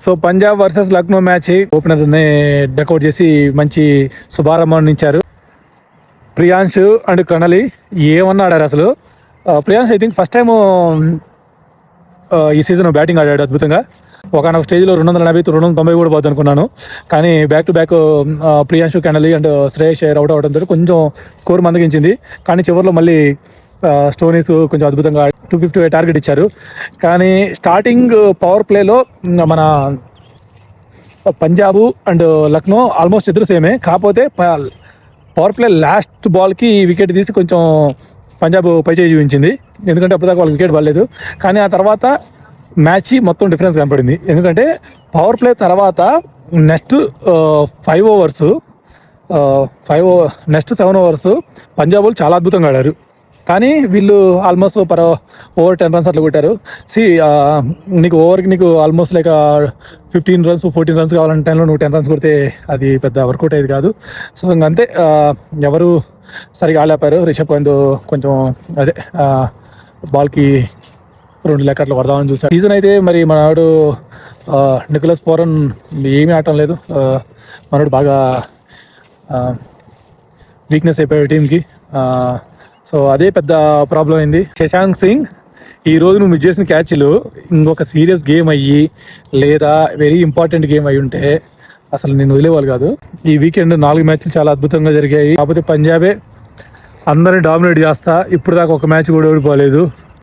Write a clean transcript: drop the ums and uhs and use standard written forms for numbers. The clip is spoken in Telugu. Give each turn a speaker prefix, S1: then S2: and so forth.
S1: So Punjab versus Lucknow match ఓపెనర్ని డకౌట్ చేసి మంచి శుభారంభం ఇచ్చారు. ప్రియాంష్ అండ్ కనలి ఏమన్నా ఆడారు అసలు. Priyansh I think first time ఈ సీజన్ బ్యాటింగ్ ఆడాడు అద్భుతంగా. ఒకనొక స్టేజ్లో 280 290 కూడా పోద్ది అనుకున్నాను, కానీ బ్యాక్ టు బ్యాక్ ప్రియాంష్, కెనలి అండ్ శ్రేయస్ అయ్యర్ అవుట్ అవడంతో కొంచెం స్కోర్ మందగించింది. కానీ చివరిలో మళ్ళీ స్టోనీస్ కొంచెం అద్భుతంగా 250 టార్గెట్ ఇచ్చారు. కానీ స్టార్టింగ్ పవర్ ప్లేలో మన పంజాబ్ అండ్ లక్నో ఆల్మోస్ట్ ఇద్దరు సేమే, కాకపోతే పవర్ ప్లే లాస్ట్ బాల్కి వికెట్ తీసి కొంచెం పంజాబ్ పై చేయి చూపించింది, ఎందుకంటే అప్పటిదాకా వాళ్ళకి వికెట్ పడలేదు. కానీ ఆ తర్వాత మ్యాచ్ మొత్తం డిఫరెన్స్ కనపడింది, ఎందుకంటే పవర్ ప్లే తర్వాత next 5 overs next 7 overs Punjab వాళ్ళు చాలా అద్భుతంగా ఆడారు. కానీ వీళ్ళు ఆల్మోస్ట్ ఓవర్ 10 రన్స్ అట్లా కొట్టారు. నీకు ఓవర్కి నీకు ఆల్మోస్ట్ లైక్ 15 రన్స్ 14 రన్స్ కావాలంటే టైంలో నువ్వు 10 రన్స్ కొడితే అది పెద్ద వర్కౌట్ అయ్యేది కాదు. సో ఇంకంతే, ఎవరు సరిగా ఆలేపారు. రిషబ్ పంత్ కొంచెం అదే బాల్కి 2 లెక్కట్లు కొడదామని చూసారు. సీజన్ అయితే మరి మనవాడు నికోలస్ పూరన్ ఏమీ ఆడటం లేదు. మనవాడు బాగా వీక్నెస్ అయిపోయాడు టీంకి. సో అదే పెద్ద ప్రాబ్లం అయింది. శశాంక్ సింగ్, ఈరోజు నువ్వు మిస్ చేసిన క్యాచ్లు ఇంకొక సీరియస్ గేమ్ అయ్యి లేదా వెరీ ఇంపార్టెంట్ గేమ్ అయి ఉంటే అసలు నేను వదిలేవాళ్ళు కాదు. ఈ వీకెండ్ 4 మ్యాచ్లు చాలా అద్భుతంగా జరిగాయి. కాకపోతే పంజాబే అందరిని డామినేట్ చేస్తా ఇప్పుడు దాకా ఒక మ్యాచ్ కూడా ఓడిపోలేదు.